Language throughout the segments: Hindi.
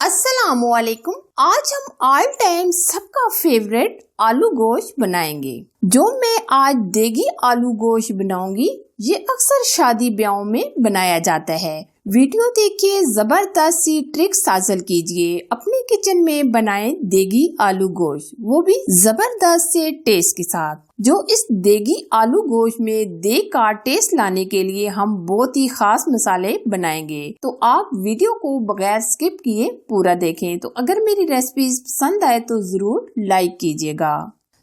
अस्सलामुअलैकुम। आज हम ऑल टाइम सबका फेवरेट आलू गोश्त बनाएंगे। जो मैं आज देगी आलू गोश्त बनाऊंगी, ये अक्सर शादी ब्याहों में बनाया जाता है। वीडियो देखिए, जबरदस्त सी ट्रिक्स हासिल कीजिए, अपने किचन में बनाएं देगी आलू गोश्त, वो भी जबरदस्त से टेस्ट के साथ। जो इस देगी आलू गोश्त में देग का टेस्ट लाने के लिए हम बहुत ही खास मसाले बनाएंगे, तो आप वीडियो को बगैर स्किप किए पूरा देखें। तो अगर मेरी रेसिपीज पसंद आए तो जरूर लाइक कीजिएगा।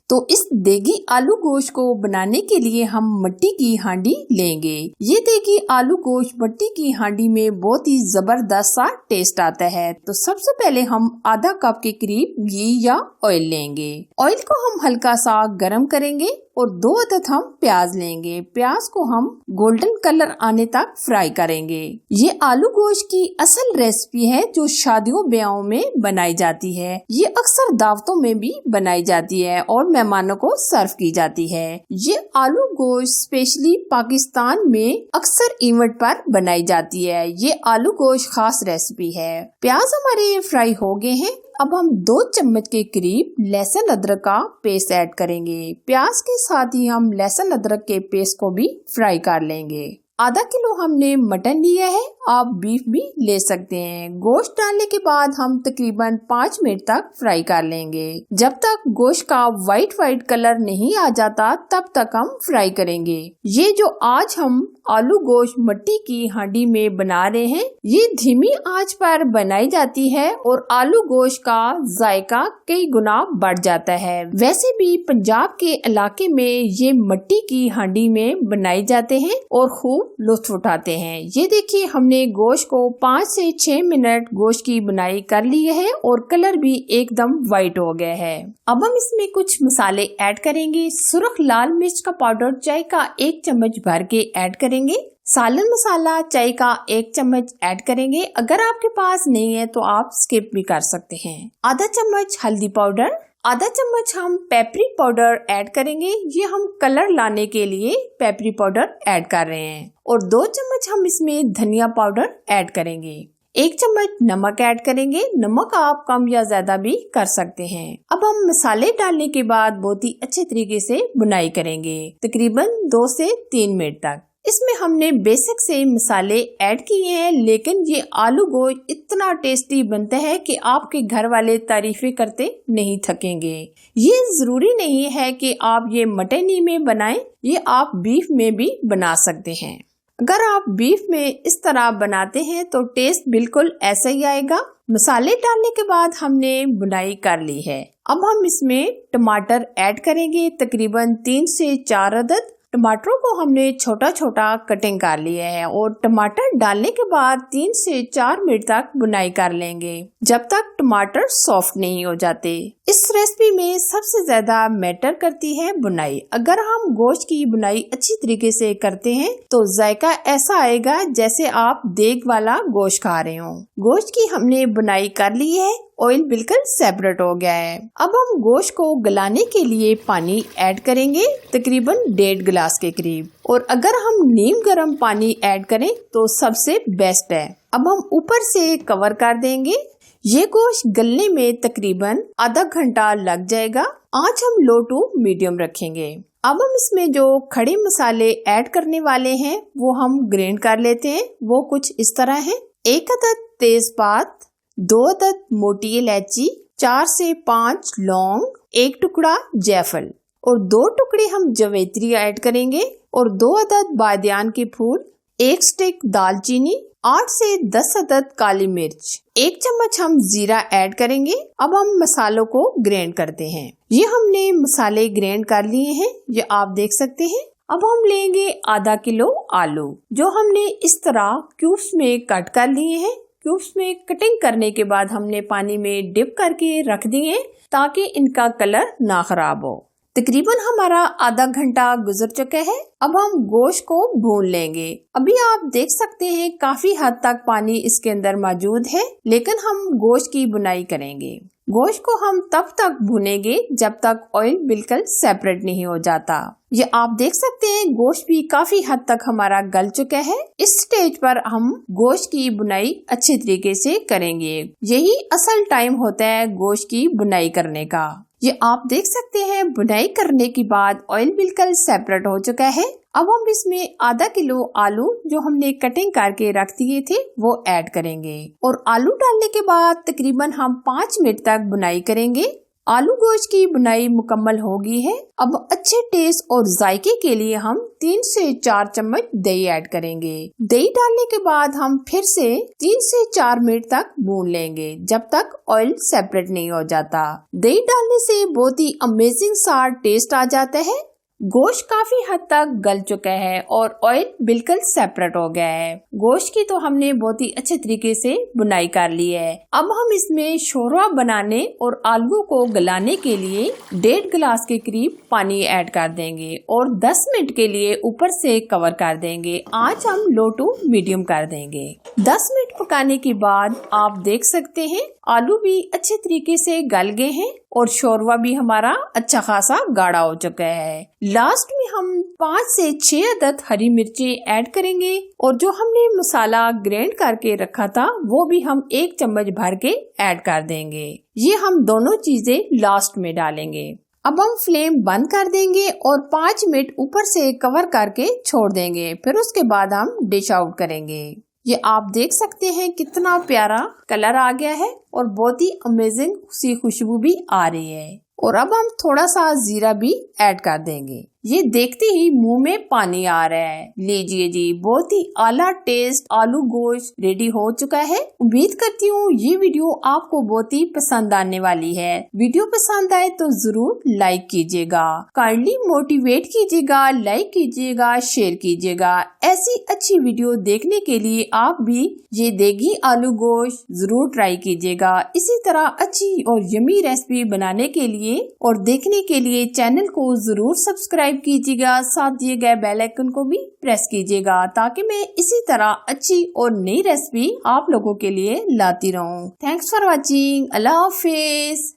तो इस देगी आलू गोश्त को बनाने के लिए हम मिट्टी की हांडी लेंगे। ये देगी आलू गोश्त मिट्टी की हांडी में बहुत ही जबरदस्त सा टेस्ट आता है। तो सबसे पहले हम आधा कप के करीब घी या ऑयल लेंगे। ऑयल को हम हल्का सा गरम करेंगे और 2 अदद हम प्याज लेंगे। प्याज को हम गोल्डन कलर आने तक फ्राई करेंगे। ये आलू गोश्त की असल रेसिपी है जो शादियों ब्याहों में बनाई जाती है। ये अक्सर दावतों में भी बनाई जाती है और मेहमानों को सर्व की जाती है। ये आलू गोश्त स्पेशली पाकिस्तान में अक्सर इवेंट पर बनाई जाती है। ये आलू गोश्त खास रेसिपी है। प्याज हमारे फ्राई हो गए हैं। अब हम 2 चम्मच के करीब लहसुन अदरक का पेस्ट ऐड करेंगे। प्याज के साथ ही हम लहसुन अदरक के पेस्ट को भी फ्राई कर लेंगे। आधा किलो हमने मटन लिया है, आप बीफ भी ले सकते हैं। गोश्त डालने के बाद हम तकरीबन 5 मिनट तक फ्राई कर लेंगे। जब तक गोश्त का वाइट कलर नहीं आ जाता तब तक हम फ्राई करेंगे। ये जो आज हम आलू गोश्त मिट्टी की हांडी में बना रहे हैं, ये धीमी आंच पर बनाई जाती है और आलू गोश्त का जायका कई गुना बढ़ जाता है। वैसे भी पंजाब के इलाके में ये मिट्टी की हांडी में बनाए जाते हैं और खूब लुत्फ उठाते हैं। ये देखिए, हमने गोश्त को 5 से 6 मिनट गोश्त की बुनाई कर ली है और कलर भी एकदम वाइट हो गया है। अब हम इसमें कुछ मसाले ऐड करेंगे। सुर्ख लाल मिर्च का पाउडर चाय का 1 चम्मच भर के ऐड करेंगे। सालन मसाला चाय का 1 चम्मच ऐड करेंगे। अगर आपके पास नहीं है तो आप स्किप भी कर सकते हैं। आधा चम्मच हल्दी पाउडर, आधा चम्मच हम पेपरी पाउडर ऐड करेंगे। ये हम कलर लाने के लिए पेपरी पाउडर ऐड कर रहे हैं। और 2 चम्मच हम इसमें धनिया पाउडर ऐड करेंगे। 1 चम्मच नमक ऐड करेंगे। नमक आप कम या ज्यादा भी कर सकते हैं। अब हम मसाले डालने के बाद बहुत ही अच्छे तरीके से बुनाई करेंगे, तकरीबन 2 से 3 मिनट तक। इसमें हमने बेसिक से मसाले ऐड किए हैं, लेकिन ये आलू गोश्त इतना टेस्टी बनता है कि आपके घर वाले तारीफें करते नहीं थकेंगे। ये जरूरी नहीं है कि आप ये मटनी में बनाएं, ये आप बीफ में भी बना सकते हैं। अगर आप बीफ में इस तरह बनाते हैं तो टेस्ट बिल्कुल ऐसा ही आएगा। मसाले डालने के बाद हमने बुनाई कर ली है। अब हम इसमें टमाटर ऐड करेंगे, तकरीबन 3 से 4 अदद। टमाटरों को हमने छोटा छोटा कटिंग कर लिया है और टमाटर डालने के बाद 3 से 4 मिनट तक बुनाई कर लेंगे, जब तक टमाटर सॉफ्ट नहीं हो जाते। इस रेसिपी में सबसे ज्यादा मैटर करती है बुनाई। अगर हम गोश्त की बुनाई अच्छी तरीके से करते हैं तो जायका ऐसा आएगा जैसे आप देग वाला गोश्त खा रहे हो। गोश्त की हमने बुनाई कर ली है, ऑयल बिल्कुल सेपरेट हो गया है। अब हम गोश्त को गलाने के लिए पानी ऐड करेंगे, तकरीबन 1.5 गिलास के करीब। और अगर हम नीम गर्म पानी ऐड करें तो सबसे बेस्ट है। अब हम ऊपर से कवर कर देंगे। ये गोश्त गलने में तकरीबन आधा घंटा लग जाएगा। आज हम लो टू मीडियम रखेंगे। अब हम इसमें जो खड़े मसाले ऐड करने वाले हैं वो हम ग्राइंड कर लेते हैं। वो कुछ इस तरह है। 1 अदद तेजपात, 2 अदद मोटी इलायची, 4 से 5 लौंग, 1 टुकड़ा जायफल और 2 टुकड़े हम जवेत्री ऐड करेंगे और 2 अदद बादियान के फूल, 1 स्टिक दालचीनी, 8 से 10 अदद काली मिर्च, 1 चम्मच हम जीरा ऐड करेंगे। अब हम मसालों को ग्राइंड करते हैं। ये हमने मसाले ग्राइंड कर लिए हैं, ये आप देख सकते हैं। अब हम लेंगे आधा किलो आलू, जो हमने इस तरह क्यूब्स में कट कर लिए हैं। क्यूब्स में कटिंग करने के बाद हमने पानी में डिप करके रख दिए ताकि इनका कलर ना खराब हो। तकरीबन हमारा आधा घंटा गुजर चुका है। अब हम गोश्त को भून लेंगे। अभी आप देख सकते हैं काफी हद तक पानी इसके अंदर मौजूद है, लेकिन हम गोश्त की बुनाई करेंगे। गोश्त को हम तब तक भुनेंगे जब तक ऑयल बिल्कुल सेपरेट नहीं हो जाता। ये आप देख सकते हैं गोश्त भी काफी हद तक हमारा गल चुका है। इस स्टेज पर हम गोश्त की बुनाई अच्छे तरीके से करेंगे। यही असल टाइम होता है गोश्त की बुनाई करने का। ये आप देख सकते हैं बुनाई करने के बाद ऑयल बिल्कुल सेपरेट हो चुका है। अब हम इसमें आधा किलो आलू जो हमने कटिंग करके रख दिए थे वो ऐड करेंगे और आलू डालने के बाद तकरीबन हम 5 मिनट तक बुनाई करेंगे। आलू गोश्त की बुनाई मुकम्मल हो गई है। अब अच्छे टेस्ट और जायके के लिए हम 3 से 4 चम्मच दही ऐड करेंगे। दही डालने के बाद हम फिर से 3 से 4 मिनट तक भून लेंगे जब तक ऑयल सेपरेट नहीं हो जाता। दही डालने से बहुत ही अमेजिंग सा टेस्ट आ जाता है। गोश्त काफी हद तक गल चुका है और ऑयल बिल्कुल सेपरेट हो गया है। गोश्त की तो हमने बहुत ही अच्छे तरीके से बुनाई कर ली है। अब हम इसमें शोरबा बनाने और आलू को गलाने के लिए 1.5 गिलास के करीब पानी ऐड कर देंगे और 10 मिनट के लिए ऊपर से कवर कर देंगे। आज हम लो टू मीडियम कर देंगे। 10 मिनट पकाने के बाद आप देख सकते हैं आलू भी अच्छे तरीके से गल गए हैं और शोरबा भी हमारा अच्छा खासा गाढ़ा हो चुका है। लास्ट में हम 5 से 6 अदद हरी मिर्चें ऐड करेंगे और जो हमने मसाला ग्राइंड करके रखा था वो भी हम 1 चम्मच भर के ऐड कर देंगे। ये हम दोनों चीजें लास्ट में डालेंगे। अब हम फ्लेम बंद कर देंगे और 5 मिनट ऊपर से कवर करके छोड़ देंगे। फिर उसके बाद हम डिश आउट करेंगे। ये आप देख सकते हैं कितना प्यारा कलर आ गया है और बहुत ही अमेजिंग सी खुशबू भी आ रही है। और अब हम थोड़ा सा जीरा भी ऐड कर देंगे। ये देखते ही मुंह में पानी आ रहा है। लीजिए जी, बहुत ही आला टेस्ट आलू गोश्त रेडी हो चुका है। उम्मीद करती हूँ ये वीडियो आपको बहुत ही पसंद आने वाली है। वीडियो पसंद आए तो जरूर लाइक कीजिएगा, काइंडली मोटिवेट कीजिएगा, लाइक कीजिएगा, शेयर कीजिएगा। ऐसी अच्छी वीडियो देखने के लिए आप भी ये देगी आलू गोश्त जरूर ट्राई कीजिएगा। इसी तरह अच्छी और यमी रेसिपी बनाने के लिए और देखने के लिए चैनल को जरूर सब्सक्राइब कीजिएगा। साथ दिए गए बेल आइकन को भी प्रेस कीजिएगा ताकि मैं इसी तरह अच्छी और नई रेसिपी आप लोगों के लिए लाती रहूं। Thanks for watching. Allah Hafiz.